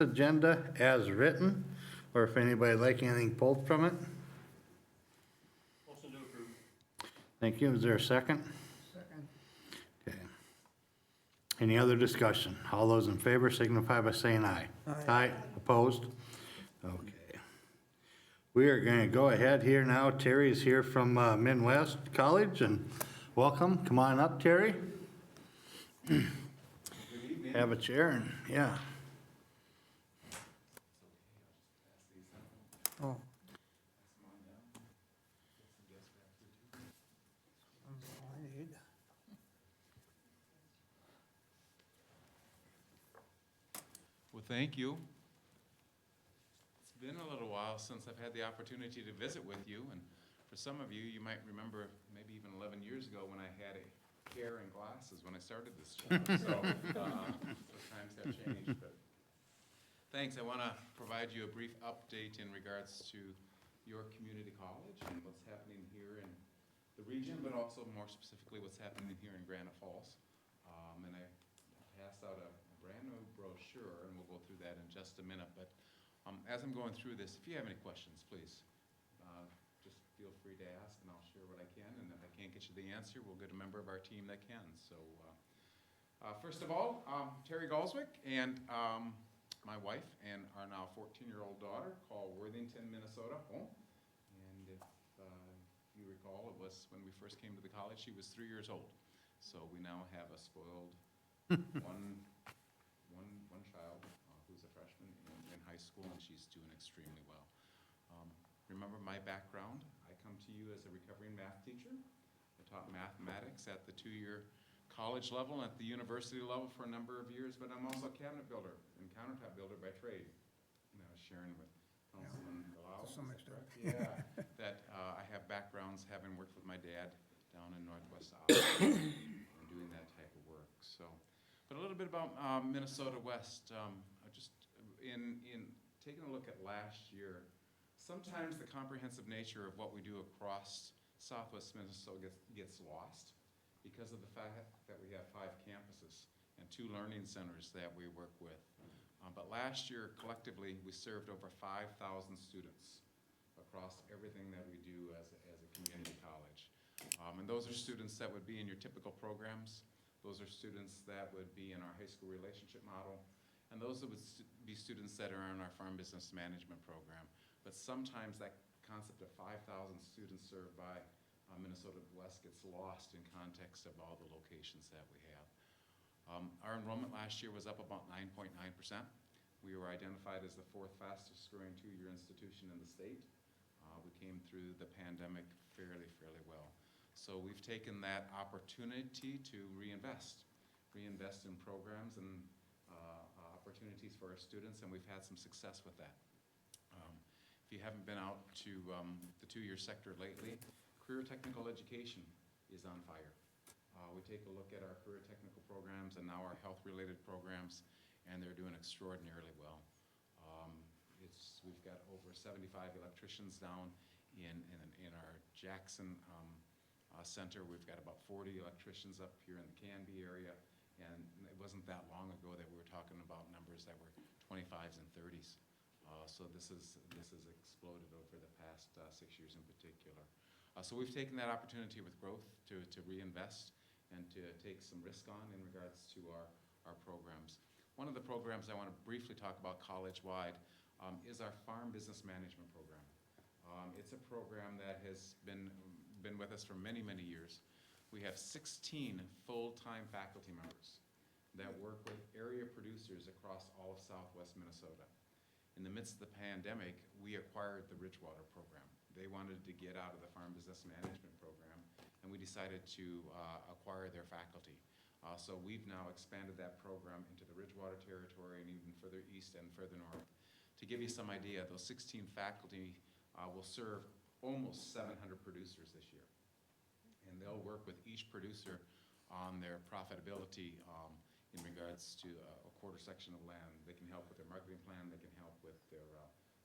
agenda as written, or if anybody like anything pulled from it. Motion to approve. Thank you. Is there a second? Second. Okay. Any other discussion? All those in favor signify by saying aye. Aye. Opposed? Okay. We are going to go ahead here now. Terry is here from Midwest College, and welcome. Come on up, Terry. Good evening. Have a chair, and yeah. Oh. Well, thank you. It's been a little while since I've had the opportunity to visit with you, and for some of you, you might remember maybe even 11 years ago when I had a hair and glasses when I started this job. So times have changed, but thanks. I want to provide you a brief update in regards to your community college and what's happening here in the region, but also more specifically what's happening here in Granite Falls. And I passed out a brand new brochure, and we'll go through that in just a minute. But as I'm going through this, if you have any questions, please just feel free to ask, and I'll share what I can. And if I can't get you the answer, we'll get a member of our team that can. So first of all, Terry Galswick and my wife and our now 14-year-old daughter call Worthington, Minnesota home. And if you recall, it was when we first came to the college, she was 3 years old. So we now have a spoiled one child who's a freshman in high school, and she's doing extremely well. Remember my background. I come to you as a recovering math teacher. I taught mathematics at the 2-year college level and at the university level for a number of years, but I'm also a cabinet builder and countertop builder by trade. And I was sharing with Councilman Delau. To some extent. Yeah, that I have backgrounds having worked with my dad down in Northwest Iowa and doing that type of work. So, but a little bit about Minnesota West. Just in taking a look at last year, sometimes the comprehensive nature of what we do across Southwest Minnesota gets lost because of the fact that we have 5 campuses and 2 learning centers that we work with. But last year, collectively, we served over 5,000 students across everything that we do as a community college. And those are students that would be in your typical programs. Those are students that would be in our high school relationship model. And those would be students that are in our farm business management program. But sometimes that concept of 5,000 students served by Minnesota West gets lost in context of all the locations that we have. Our enrollment last year was up about 9.9%. We were identified as the 4th fastest growing 2-year institution in the state. We came through the pandemic fairly well. So we've taken that opportunity to reinvest in programs and opportunities for our students, and we've had some success with that. If you haven't been out to the 2-year sector lately, career technical education is on fire. We take a look at our career technical programs and now our health-related programs, and they're doing extraordinarily well. We've got over 75 electricians down in our Jackson center. We've got about 40 electricians up here in the Canby area, and it wasn't that long ago that we were talking about numbers that were 25s and 30s. So this has exploded over the past 6 years in particular. So we've taken that opportunity with growth to reinvest and to take some risk on in regards to our programs. One of the programs I want to briefly talk about college-wide is our farm business management program. It's a program that has been with us for many years. We have 16 full-time faculty members that work with area producers across all of Southwest Minnesota. In the midst of the pandemic, we acquired the Ridgewater program. They wanted to get out of the farm business management program, and we decided to acquire their faculty. So we've now expanded that program into the Ridgewater territory and even further east and further north. To give you some idea, those 16 faculty will serve almost 700 producers this year. And they'll work with each producer on their profitability in regards to a quarter section of land. They can help with their marketing plan, they can help with their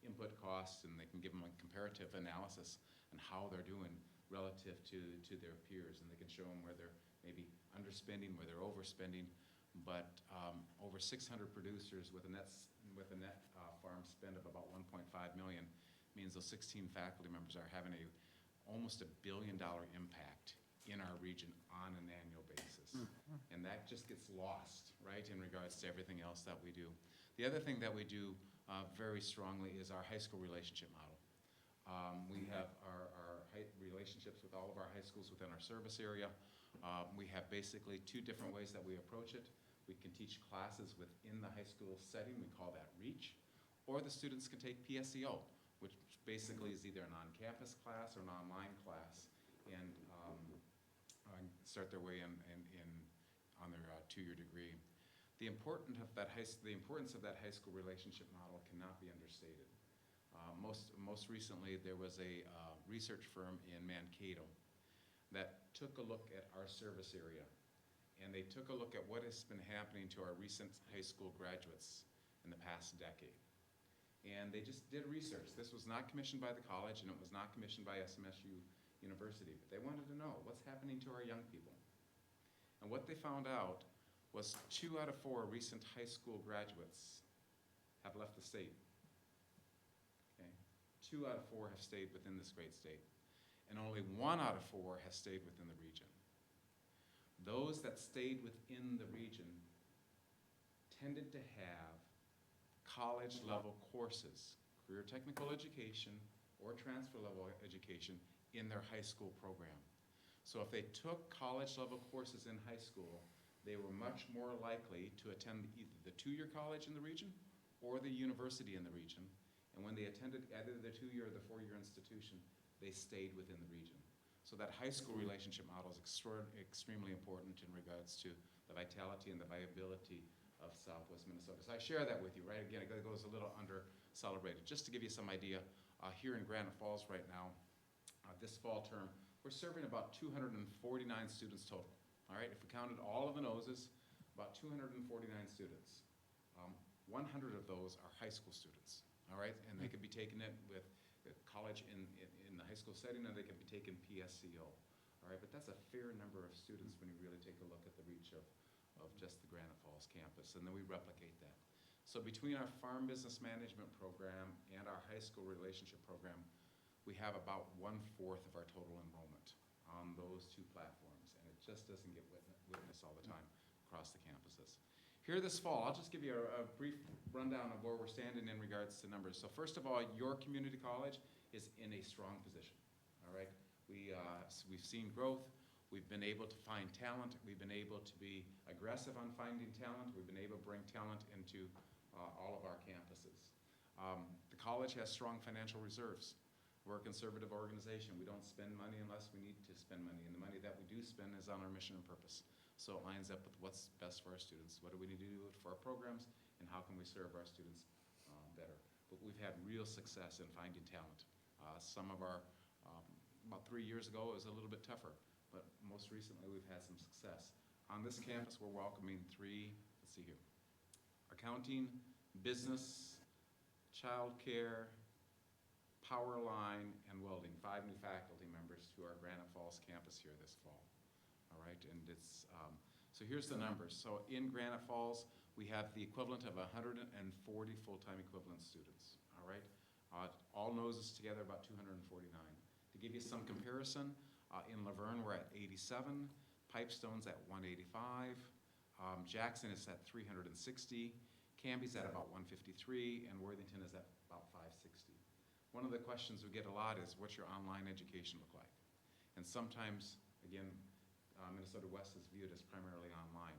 input costs, and they can give them a comparative analysis on how they're doing relative to their peers. And they can show them where they're maybe underspending, where they're overspending. But over 600 producers with a net with a net farm spend of about 1.5 million, means those 16 faculty members are having almost $1 billion impact in our region on an annual basis. And that just gets lost, right, in regards to everything else that we do. The other thing that we do very strongly is our high school relationship model. We have our relationships with all of our high schools within our service area. We have basically two different ways that we approach it. We can teach classes within the high school setting, we call that REACH, or the students can take PSEO, which basically is either an on-campus class or an online class, and start their way on their two-year degree. The importance of that high school relationship model cannot be understated. Most recently, there was a research firm in Mankato that took a look at our service area, and they took a look at what has been happening to our recent high school graduates in the past decade. And they just did research. This was not commissioned by the college, and it was not commissioned by SMSU University, but they wanted to know what's happening to our young people. And what they found out was 2 out of 4 recent high school graduates have left the state. Okay? 2 out of 4 have stayed within this great state, and only 1 out of 4 has stayed within the region. Those that stayed within the region tended to have college-level courses, career technical education or transfer-level education in their high school program. So if they took college-level courses in high school, they were much more likely to attend either the 2-year college in the region or the university in the region. And when they attended either the 2-year or the 4-year institution, they stayed within the region. So that high school relationship model is extremely important in regards to the vitality and the viability of Southwest Minnesota. So I share that with you, right? Again, it goes a little under-celebrated. Just to give you some idea, here in Granite Falls right now, this fall term, we're serving about 249 students total. All right, if we counted all of the noses, about 249 students. 100 of those are high school students, all right? And they could be taking it with college in the high school setting, and they can be taking PSCO, all right? But that's a fair number of students when you really take a look at the reach of just the Granite Falls campus, and then we replicate that. So between our farm business management program and our high school relationship program, we have about 1/4 of our total enrollment on those two platforms, and it just doesn't get witnessed all the time across the campuses. Here this fall, I'll just give you a brief rundown of where we're standing in regards to numbers. So first of all, your community college is in a strong position, all right? We've seen growth. We've been able to find talent. We've been able to be aggressive on finding talent. We've been able to bring talent into all of our campuses. The college has strong financial reserves. We're a conservative organization. We don't spend money unless we need to spend money, and the money that we do spend is on our mission and purpose. So it lines up with what's best for our students. What do we need to do for our programs, and how can we serve our students better? But we've had real success in finding talent. Some of our, about 3 years ago, it was a little bit tougher, but most recently we've had some success. On this campus, we're welcoming 3, let's see here, accounting, business, childcare, power line, and welding, 5 new faculty members to our Granite Falls campus here this fall. All right, and it's, so here's the numbers. So in Granite Falls, we have the equivalent of 140 full-time equivalent students, all right? All noses together, about 249. To give you some comparison, in Laverne, we're at 87, Pipestone's at 185, Jackson is at 360, Canby's at about 153, and Worthington is at about 560. One of the questions we get a lot is, what's your online education look like? And sometimes, again, Minnesota West is viewed as primarily online.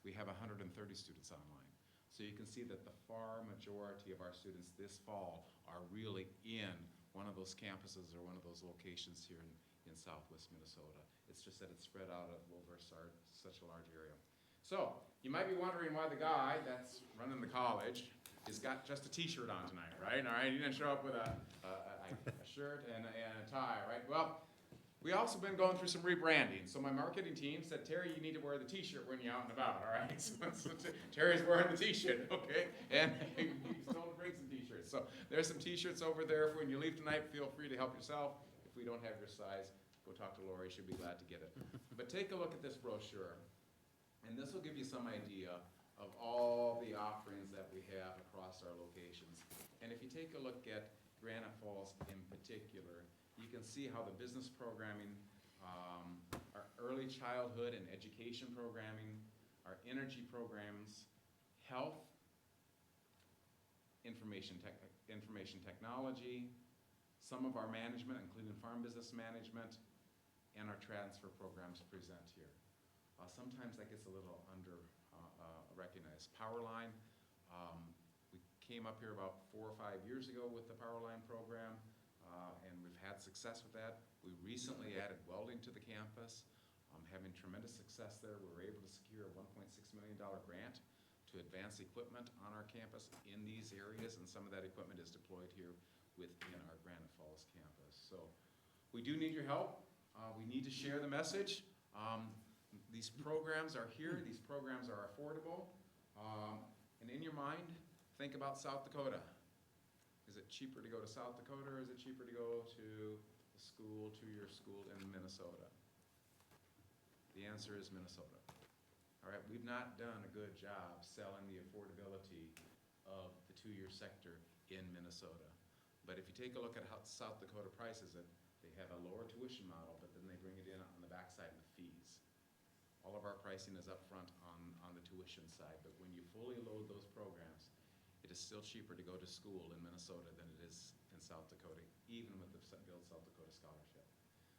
We have 130 students online. So you can see that the far majority of our students this fall are really in one of those campuses or one of those locations here in Southwest Minnesota. It's just that it's spread out over such a large area. So you might be wondering why the guy that's running the college has got just a t-shirt on tonight, right? All right, he didn't show up with a shirt and a tie, right? Well, we also been going through some rebranding. So my marketing team said, Terry, you need to wear the t-shirt when you're out and about, all right? So Terry's wearing the t-shirt, okay? And he's told to bring some t-shirts. So there's some t-shirts over there. When you leave tonight, feel free to help yourself. If we don't have your size, go talk to Lori. She'll be glad to get it. But take a look at this brochure. And this will give you some idea of all the offerings that we have across our locations. And if you take a look at Granite Falls in particular, you can see how the business programming, our early childhood and education programming, our energy programs, health, information technology, some of our management, including farm business management, and our transfer programs present here. Sometimes that gets a little under recognized. Powerline, we came up here about 4 or 5 years ago with the Powerline program, and we've had success with that. We recently added welding to the campus, having tremendous success there. We were able to secure a $1.6 million grant to advance equipment on our campus in these areas, and some of that equipment is deployed here within our Granite Falls campus. So we do need your help. We need to share the message. These programs are here. These programs are affordable. And in your mind, think about South Dakota. Is it cheaper to go to South Dakota, or is it cheaper to go to the school, to your school in Minnesota? The answer is Minnesota. All right, we've not done a good job selling the affordability of the two-year sector in Minnesota. But if you take a look at how South Dakota prices it, they have a lower tuition model, but then they bring it in on the backside of the fees. All of our pricing is upfront on the tuition side, but when you fully load those programs, it is still cheaper to go to school in Minnesota than it is in South Dakota, even with the Build South Dakota Scholarship.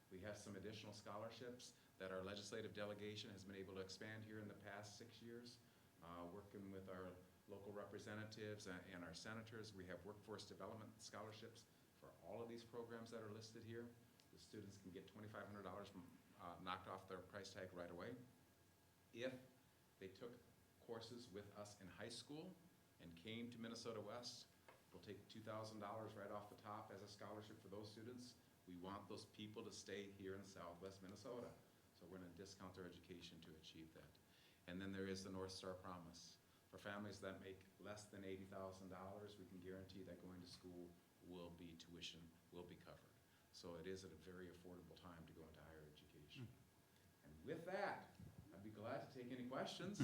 We have some additional scholarships that our legislative delegation has been able to expand here in the past 6 years, working with our local representatives and our senators. We have workforce development scholarships for all of these programs that are listed here. The students can get $2,500 knocked off their price tag right away. If they took courses with us in high school and came to Minnesota West, we'll take $2,000 right off the top as a scholarship for those students. We want those people to stay here in Southwest Minnesota. So we're going to discount their education to achieve that. And then there is the North Star Promise. For families that make less than $80,000, we can guarantee that going to school will be tuition, will be covered. So it is at a very affordable time to go into higher education. And with that, I'd be glad to take any questions.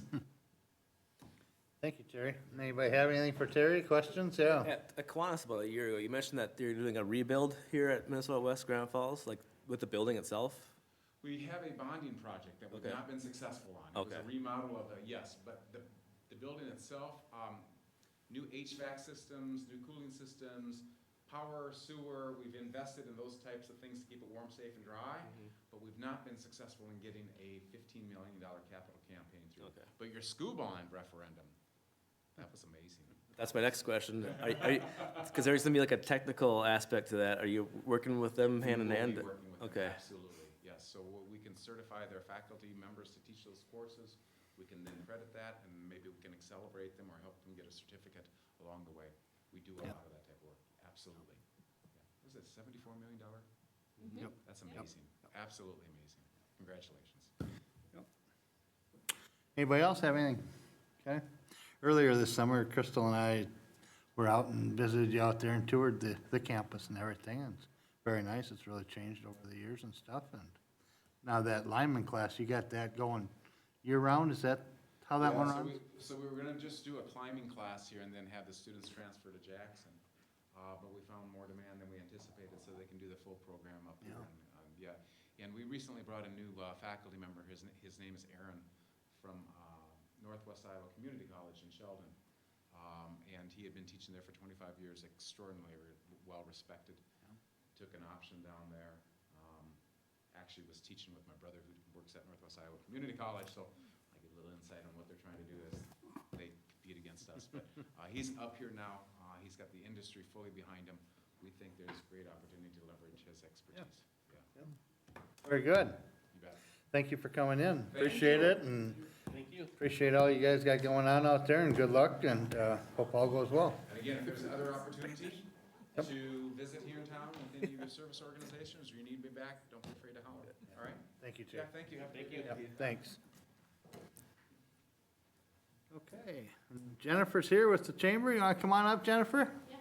Thank you, Terry. Anybody have anything for Terry? Questions? Yeah. At Kiwanis about a year ago, you mentioned that you're doing a rebuild here at Minnesota West Granite Falls, like with the building itself. We have a bonding project that we've Okay. not been successful on. It was a Okay. remodel of yes, but the building itself, new HVAC systems, new cooling systems, power, sewer, we've invested in those types of things to keep it warm, safe, and dry, but we've not been successful in getting a $15 million capital campaign through. Okay. But your school bond referendum, that was amazing. That's my next question. Because there's gonna be like a technical aspect to that. Are you working with them hand in We will hand? be working with them, Okay. absolutely, yes. So we can certify their faculty members to teach those courses. We can then credit that, and maybe we can accelerate them or help them get a certificate along the way. We do a lot of that type of work, absolutely. Yeah. Was it $74 million? Yep. That's amazing, absolutely amazing. Congratulations. Anybody else have anything? Okay. Earlier this summer, Crystal and I were out and visited you out there and toured the campus and everything. And it's very nice. It's really changed over the years and stuff. And now that lineman class, you got that going year-round? Is that how that one runs? So we were gonna just do a climbing class here and then have the students transfer to Jackson. But we found more demand than we anticipated, so they can do the full program up here. Yeah. And we recently brought a new faculty member. His name is Aaron from Northwest Iowa Community College in Sheldon. And he had been teaching there for 25 years, extraordinarily well-respected. Took an option down there. Actually was teaching with my brother who works at Northwest Iowa Community College, so I get a little insight on what they're trying to do as they compete against us. But he's up here now. He's got the industry fully behind him. We think there's great opportunity to leverage his expertise. Yeah. Very good. You bet. Thank you for coming in. Thank Appreciate you. it, and Thank you. appreciate all you guys got going on out there, and good luck, and hope all goes well. And again, if there's other opportunity to visit here in town with any of your service organizations, or you need me back, don't be afraid to holler. All right? Thank you, Yeah, Chair. thank you. Have a good day. Yep, thanks. Okay, and Jennifer's here with the chamber. You want to come on up, Jennifer? Yeah.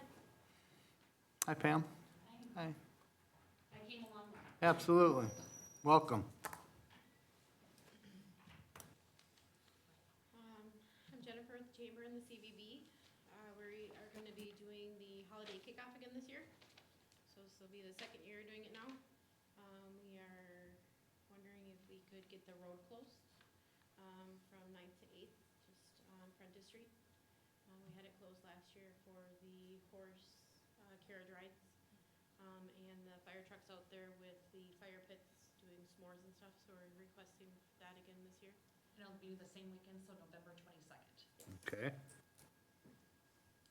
Hi, Pam. Hi. I came along with Absolutely. Welcome. I'm Jennifer with the Chamber and the CVB. We are gonna be doing the holiday kickoff again this year. So this will be the second year doing it now. We are wondering if we could get the road closed, from 9th to 8th, just on Prentice Street. We had it closed last year for the horse, carriage rides. And the fire truck's out there with the fire pits doing s'mores and stuff, so we're requesting that again this year. And it'll be the same weekend, so November 22nd. Okay,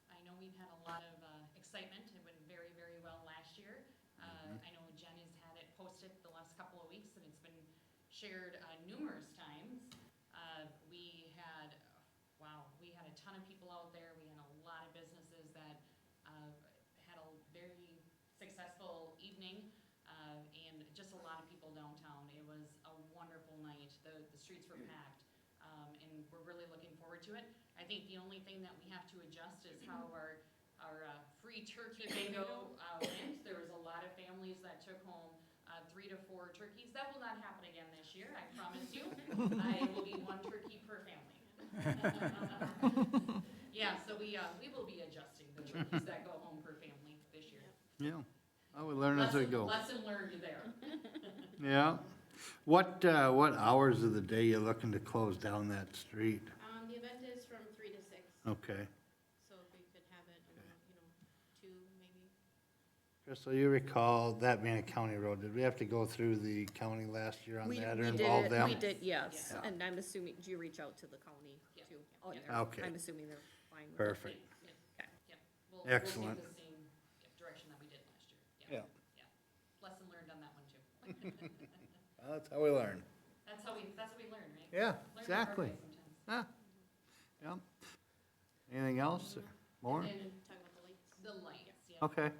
I know we've had a lot of excitement. It went very, very well last year. I know Jen has had it posted the last couple of weeks, and it's been shared numerous times. We had, we had a ton of people out there. We had a lot of businesses that had a very successful evening, and just a lot of people downtown. It was a wonderful night. The streets were packed, and we're really looking forward to it. I think the only thing that we have to adjust is how our free turkey bingo went. There was a lot of families that took home 3 to 4 turkeys. That will not happen again this year, I promise you. It will be 1 turkey per family. Yeah, so we will be adjusting the turkeys that go home per family this year. yeah, I would learn as we go. Lesson learned there. Yeah. What hours of the day you looking to close down that street? The event is from 3 to 6, Okay. so if we could have it, 2 maybe. Crystal, you recall that being a county road, did we have to go through the county last year on We that or we involve did, them? we did, yes, Yeah. and I'm assuming, do you reach out to the county Yeah. too? Oh, Yeah. they're- Okay. I'm assuming they're fine with it. Perfect. Okay. Yep. We'll Excellent. take the same direction that we did last year. Yeah. Yeah. Lesson learned on that one too. Well, that's how we learn. That's how we learn, right? Yeah, Learn the hard exactly. way sometimes. Yeah. Anything else? More? And then Talk about the lights. the lights, yeah. Okay.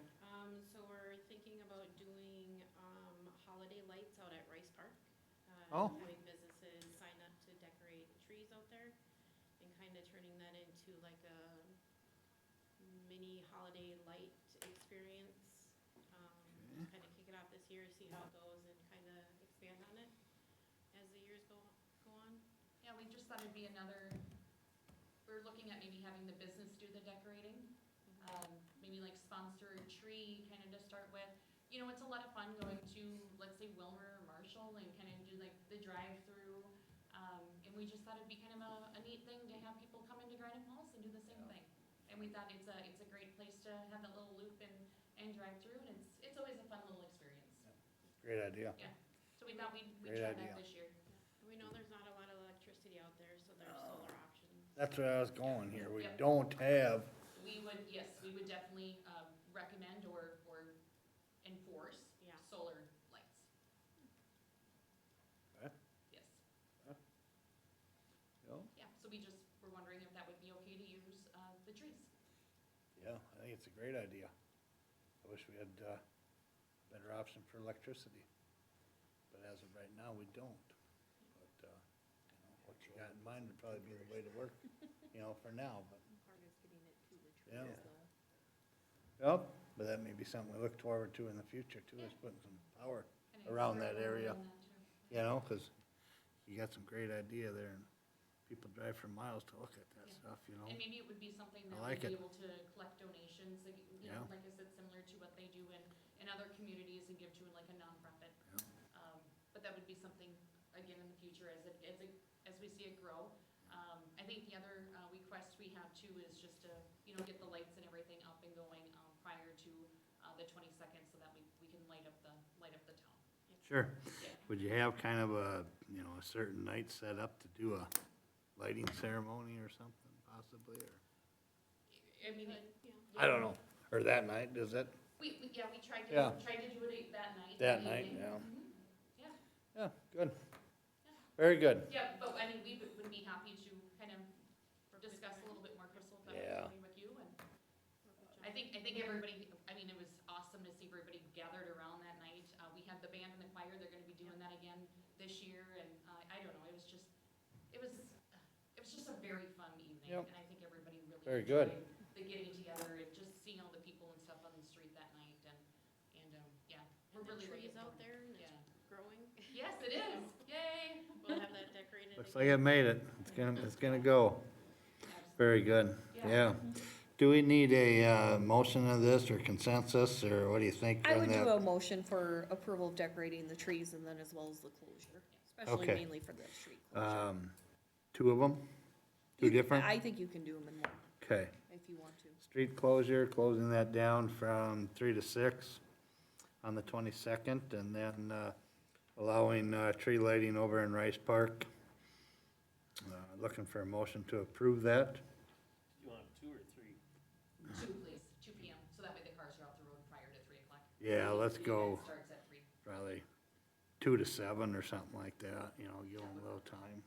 So we're thinking about doing, holiday lights out at Rice Park. Oh. Having businesses sign up to decorate trees out there and kind of turning that into like a mini holiday light experience. Kind of kick it off this year, see how it goes and kind of expand on it as the years go on. Yeah, we just thought it'd be another, we're looking at maybe having the business do the decorating. Maybe like sponsor a tree kind of to start with. You know, it's a lot of fun going to, let's say Wilmer or Marshall and kind of do like the drive-through. And we just thought it'd be kind of a neat thing to have people come into Granite Falls and do the same thing. And we thought it's a great place to have that little loop and drive through, and it's always a fun little experience. Great idea. Yeah, so we thought we'd Great try idea. that this year. And we know there's not a lot of electricity out there, so there's solar options. That's where I was going here. We Yep. don't have, We would definitely recommend or enforce Yeah. solar lights. Okay. Yes, you know, yeah, so we're wondering if that would be okay to use the trees. yeah, I think it's a great idea. I wish we had a better option for electricity. But as of right now, we don't. But, what you got in mind would probably be the way to work, for now, but. Part is getting it to the Yeah. trees though. Yep, but that may be something we look forward to in the future too, is putting some power, Kinda Around start that area. on that too. cause you got some great idea there and people drive for miles to look at that Yeah. stuff, And maybe it would be something I that like we'd be it. able to collect donations, like, Yeah. like I said, similar to what they do in other communities and give to like a nonprofit. Yeah. But that would be something, again, in the future as we see it grow. I think the other request we have too is just to, get the lights and everything up and going prior to the 22nd so that we can light up the town. Sure. Yeah. Would you have kind of a certain night set up to do a lighting ceremony or something possibly, or? I mean, I don't know, or that night, does it? we tried Yeah. to do it that night. That that night, evening. yeah. Mhm. Yeah. Yeah, good. Very good. Yeah, but I mean, we would be happy to kind of discuss a little bit more, Crystal, if that Yeah. was okay with you, and I think everybody, I mean, it was awesome to see everybody gathered around that night. We had the band and the choir, they're gonna be doing that again this year, and, I don't know, it was just a very fun evening, Yep. and I think everybody really Very good. enjoyed the getting together and just seeing all the people and stuff on the street that night, and, yeah, we're And the really looking trees out forward. there and it's Yeah. growing. Yes, it is, yay! We'll have that decorated. Looks like it made it. It's gonna go. Yeah, Very good, yeah. Do we need a, motion of this or consensus, or what do you think I on would do that? a motion for approval of decorating the trees and then as well as the closure, especially Okay. mainly for the street closure. Two of them? Two different? I think you can do them in one, Okay. if you want to. Street closure, closing that down from 3 to 6 on the 22nd, and then allowing tree lighting over in Rice Park. Looking for a motion to approve that. You want 2 or 3? 2, please, 2 PM, so that way the cars are off the road prior to 3 o'clock. Yeah, let's The go event starts at 3. probably 2 to 7 or something like that, you know, give them a little time.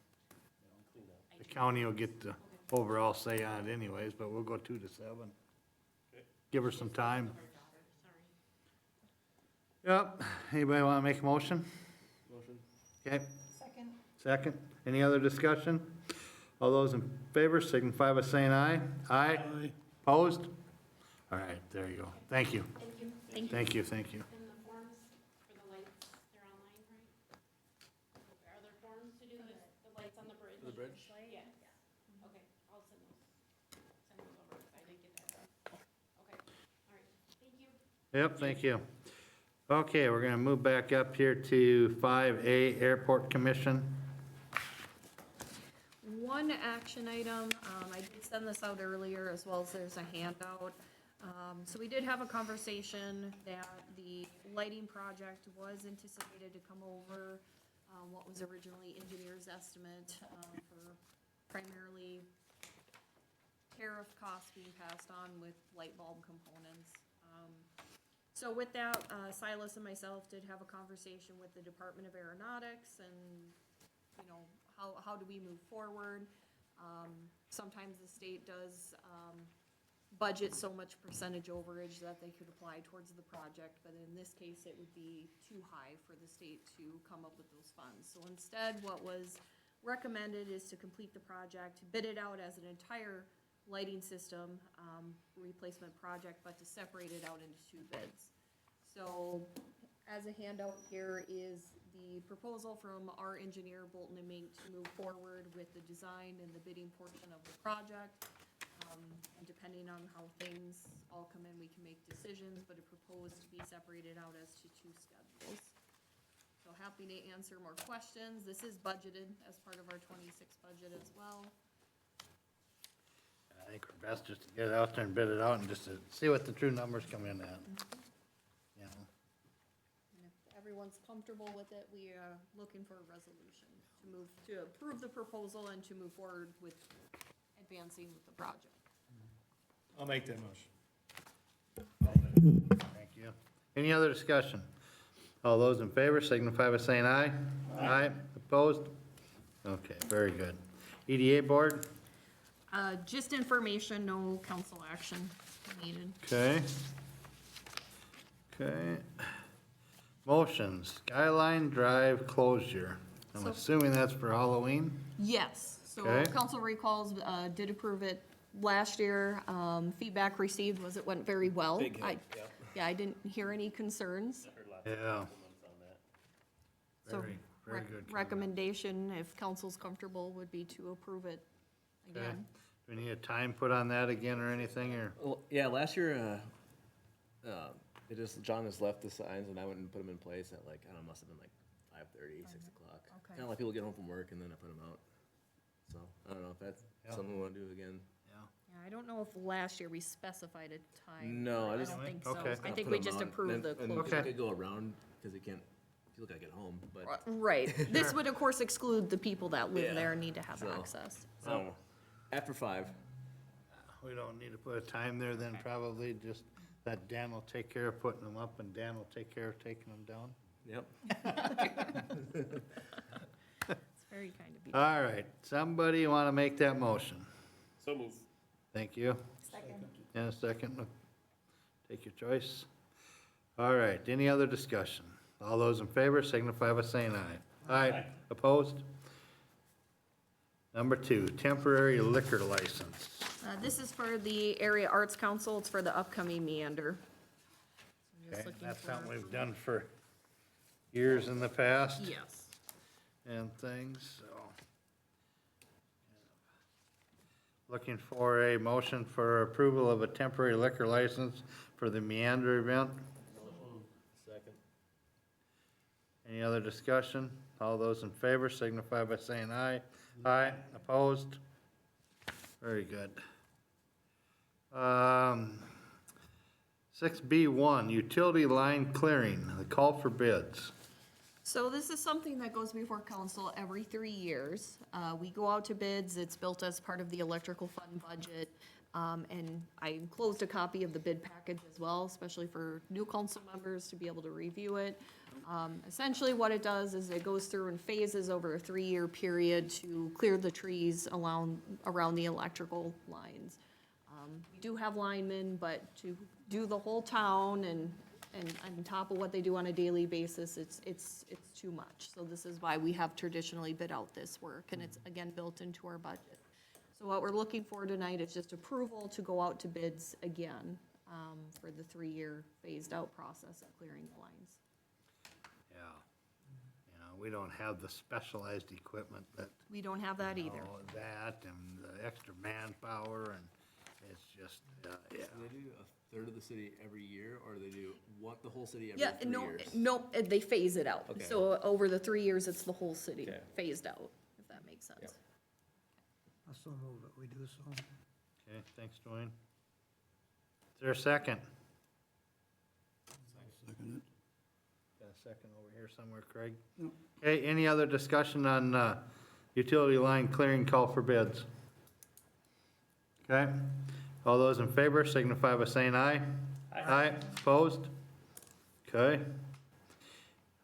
The county will get the overall say on it anyways, but we'll go 2 to 7. Give her some time. Sorry. Yep, anybody want to make a motion? Motion. Okay. Second, any other discussion? All those in favor signify by saying aye. Aye. Opposed? All right, there you go. Thank you. Thank you. Thank you, thank you. And the forms for the lights, they're online, right? Are there forms to do the lights on the bridge? The bridge? Yeah. Okay, I'll send those over, 'cause I didn't get that done. Okay, all right, thank you. Yep, thank you. Okay, we're gonna move back up here to 5A, Airport Commission. One action item, I did send this out earlier, as well as there's a handout. So we did have a conversation that the lighting project was anticipated to come over, what was originally engineer's estimate, for primarily tariff costs being passed on with light bulb components. So with that, Silas and myself did have a conversation with the Department of Aeronautics and, you know, how do we move forward? Sometimes the state does, budget so much percentage overage that they could apply towards the project, but in this case, it would be too high for the state to come up with those funds. So instead, what was recommended is to complete the project, bid it out as an entire lighting system, replacement project, but to separate it out into 2 bids. So, as a handout here is the proposal from our engineer, Bolton and Mink, to move forward with the design and the bidding portion of the project. And depending on how things all come in, we can make decisions, but it proposed to be separated out as to 2 schedules. So happy to answer more questions. This is budgeted as part of our 26 budget as well. I think we're best just to get it out there and bid it out and just to see what the true numbers come in at. You know, And if everyone's comfortable with it, we are looking for a resolution to approve the proposal and to move forward with advancing with the project. I'll make that motion. thank you. Any other discussion? All those in favor signify by saying aye. Aye. Opposed? Okay, very good. EDA Board? Just information, no council action needed. Okay. Okay. Motions, Skyline Drive closure. I'm So- assuming that's for Halloween? Yes, so Okay. council recalls, did approve it last year. Feedback received was it went very well. Big hit, yeah. Yeah, I didn't hear any concerns. I heard lots Yeah. of compliments on that. So Very, very good. comment. recommendation, if council's comfortable, would be to approve it Okay. again. Do we need a time put on that again or anything, or? Well, yeah, last year, John just left the signs and I went and put them in place at like, I don't know, must have been like 5:30, 6 o'clock. Okay. Kinda like people get home from work and then I put them out. So, I don't know if that's Yeah. something we wanna do again. Yeah, I don't know if last year we specified a time. No, I I just- don't think so. Okay. I think Put we 'em just on, approved and- the and closure. people could go around, cause they can't, people gotta get home, but, Right, this would of course exclude the people that live Yeah. there and need to have So- access. I don't know. After 5. We don't need to put a time there then, probably just that Dan will take care of putting them up and Dan will take care of taking them down. Yep. It's very kind of you. All right, somebody want to make that motion? So move. Thank you. Second. And a second, take your choice. All right, any other discussion? All those in favor signify by saying aye. Aye. Opposed? Number 2, temporary liquor license. This is for the Area Arts Council, it's for the upcoming meander. So just Okay, looking that's for- something we've done for years in the past Yes. and things, so. Looking for a motion for approval of a temporary liquor license for the Meander event. Second. Any other discussion? All those in favor signify by saying aye. Aye, opposed? Very good. 6B1, utility line clearing, the call for bids. So this is something that goes before council every 3 years. We go out to bids, it's built as part of the electrical fund budget. And I enclosed a copy of the bid package as well, especially for new council members to be able to review it. Essentially what it does is it goes through in phases over a 3-year period to clear the trees around the electrical lines. We do have linemen, but to do the whole town and on top of what they do on a daily basis, it's too much. So this is why we have traditionally bid out this work, and it's again built into our budget. So what we're looking for tonight is just approval to go out to bids again, for the 3-year phased out process of clearing the lines. Yeah. You know, we don't have the specialized equipment that. We don't have that either. That and the extra manpower and it's just, yeah. Do they do a third of the city every year, or they do the whole city every Yeah, 3 no, years? no, they phase it out. Okay. So over the 3 years, it's the whole city Okay. phased out, if that makes sense. Yep. I so move that we do so. Okay, thanks, Dwayne. Is there a second? Second it. Got a second over here somewhere, Craig? Okay, any other discussion on, utility line clearing call for bids? Okay, all those in favor signify by saying aye. Aye, opposed? Okay.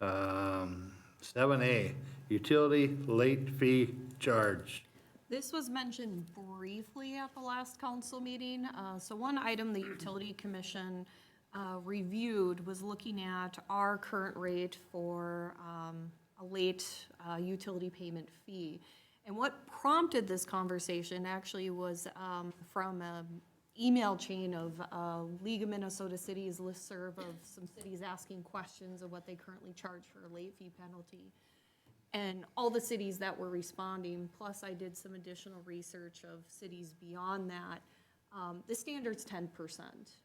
7A, utility late fee charge. This was mentioned briefly at the last council meeting. So one item the utility commission reviewed was looking at our current rate for a late utility payment fee. And what prompted this conversation actually was from an email chain of League of Minnesota Cities listserv of some cities asking questions of what they currently charge for a late fee penalty. And all the cities that were responding, plus I did some additional research of cities beyond that, the standard's 10%.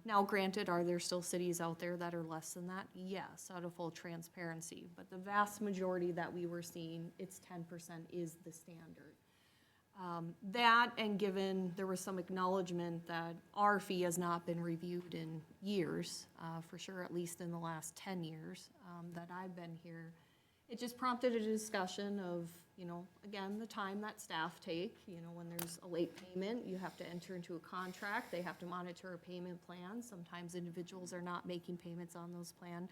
Now granted, are there still cities out there that are less than that? Yes, out of full transparency. But the vast majority that we were seeing, it's 10% is the standard. That, and given there was some acknowledgement that our fee has not been reviewed in years, for sure at least in the last 10 years that I've been here, it just prompted a discussion of, you know, again, the time that staff take. You know, when there's a late payment, you have to enter into a contract, they have to monitor a payment plan. Sometimes individuals are not making payments on those plans.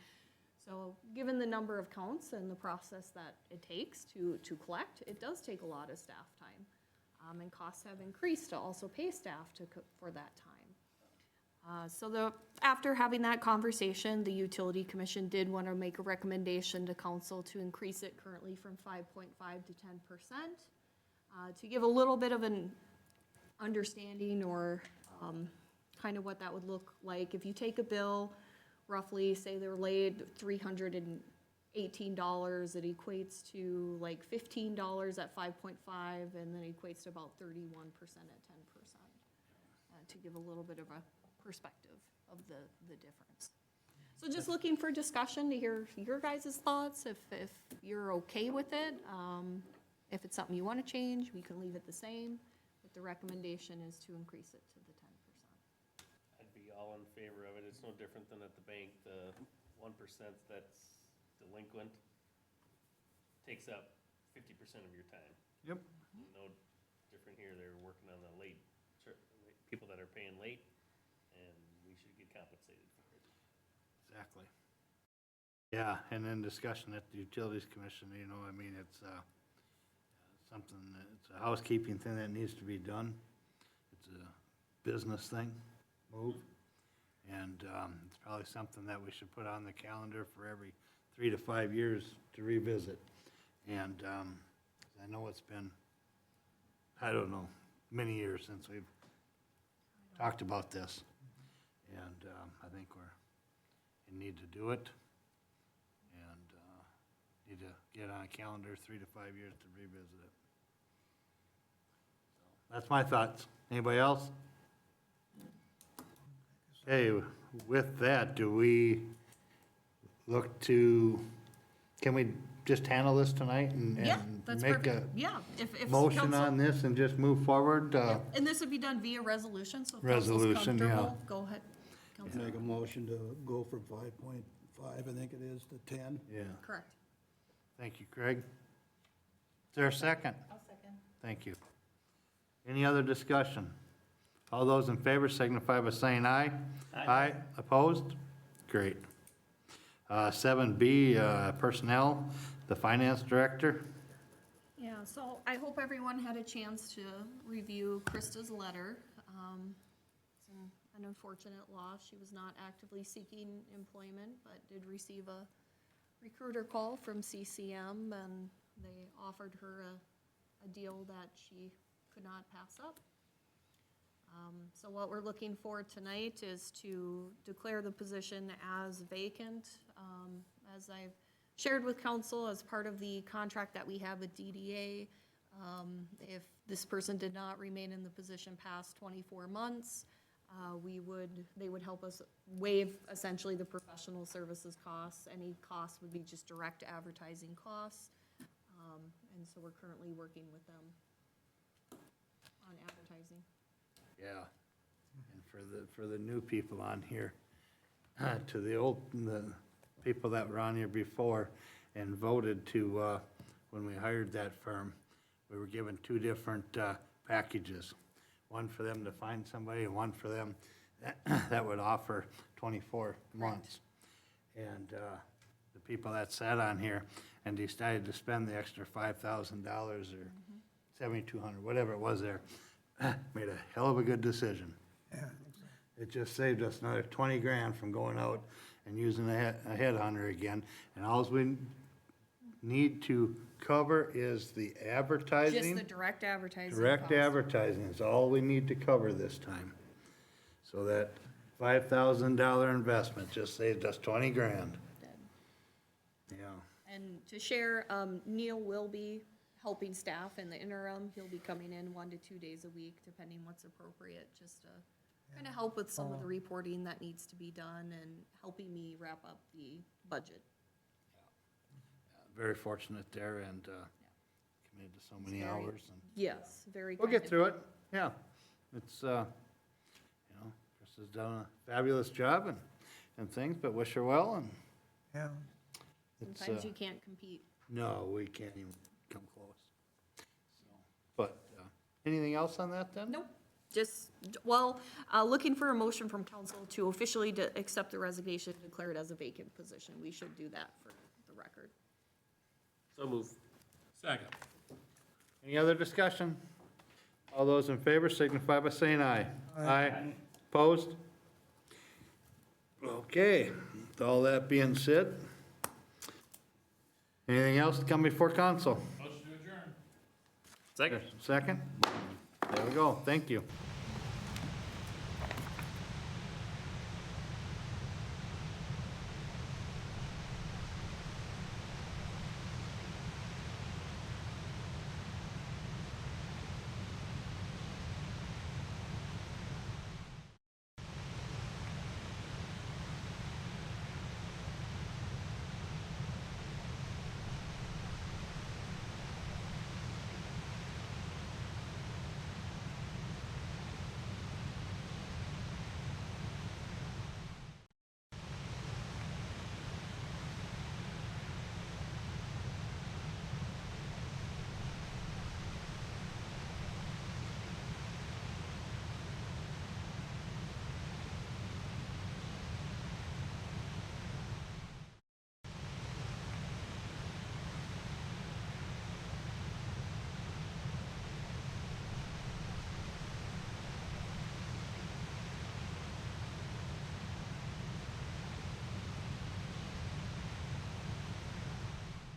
So given the number of counts and the process that it takes to collect, it does take a lot of staff time. And costs have increased to also pay staff for that time. After having that conversation, the utility commission did want to make a recommendation to council to increase it currently from 5.5 to 10%. To give a little bit of an understanding or kind of what that would look like. If you take a bill, roughly, say they're laid $318, it equates to like $15 at 5.5, and then it equates to about 31% at 10%. To give a little bit of a perspective of the difference. So just looking for discussion to hear your guys' thoughts, if you're okay with it. If it's something you want to change, we can leave it the same, but the recommendation is to increase it to the 10%. I'd be all in favor of it. It's no different than at the bank. The 1% that's delinquent takes up 50% of your time. Yep. No different here. They're working on the people that are paying late, and we should get compensated for it. Exactly. Yeah, and then discussion at the Utilities Commission, you know, I mean, it's something, it's a housekeeping thing that needs to be done. It's a business thing, move. And it's probably something that we should put on the calendar for every 3 to 5 years to revisit. And I know it's been, I don't know, many years since we've talked about this. And I think we need to do it. And need to get on a calendar 3 to 5 years to revisit it. So That's my thoughts. Anybody else? Okay, with that, do we look to, can we just handle this tonight and Yeah, that's make perfect. a Yeah, if motion council- on this and just move forward? And this would be done via resolution, so if council's Resolution, yeah. comfortable, go ahead. Council. Make a motion to go from 5.5, I think it is, to 10. Yeah, Correct. thank you, Craig. Is there a second? I'll second. Thank you. Any other discussion? All those in favor signify by saying aye. Aye. Opposed? Great. 7B, Personnel, the Finance Director. Yeah, so I hope everyone had a chance to review Krista's letter. It's an unfortunate loss. She was not actively seeking employment, but did receive a recruiter call from CCM, and they offered her a deal that she could not pass up. So what we're looking for tonight is to declare the position as vacant. As I've shared with council, as part of the contract that we have with DDA, if this person did not remain in the position past 24 months, they would help us waive essentially the professional services costs. Any costs would be just direct advertising costs. And so we're currently working with them on advertising. Yeah. And for the new people on here, to the people that were on here before and voted to, when we hired that firm, we were given two different packages. One for them to find somebody and one for them that would offer 24 months. And the people that sat on here and decided to spend the extra $5,000 or $7,200, whatever it was there, made a hell of a good decision. Yeah. It just saved us another 20 grand from going out and using a headhunter again. And all we need to cover is the advertising. Just the direct advertising Direct costs. advertising is all we need to cover this time. So that $5,000 investment just saved us 20 grand. Yeah. And to share, Neil will be helping staff in the interim. He'll be coming in 1 to 2 days a week, depending what's appropriate, just to kind of help with some of the reporting that needs to be done and helping me wrap up the budget. Very fortunate there and committed to so many Very- hours. And Yes, very. we'll kind get of through him. it, yeah. It's, Chris has done a fabulous job and things, but wish her well and Yeah. it's, Sometimes you can't compete. no, we can't even come close. So, but, anything else on that then? Nope, just, looking for a motion from council to officially accept the resignation, declare it as a vacant position. We should do that for the record. So move. Second. Any other discussion? All those in favor signify by saying aye. Aye. Opposed? Okay, with all that being said, anything else to come before council? Motion to adjourn. Second. Second? There we go, thank you.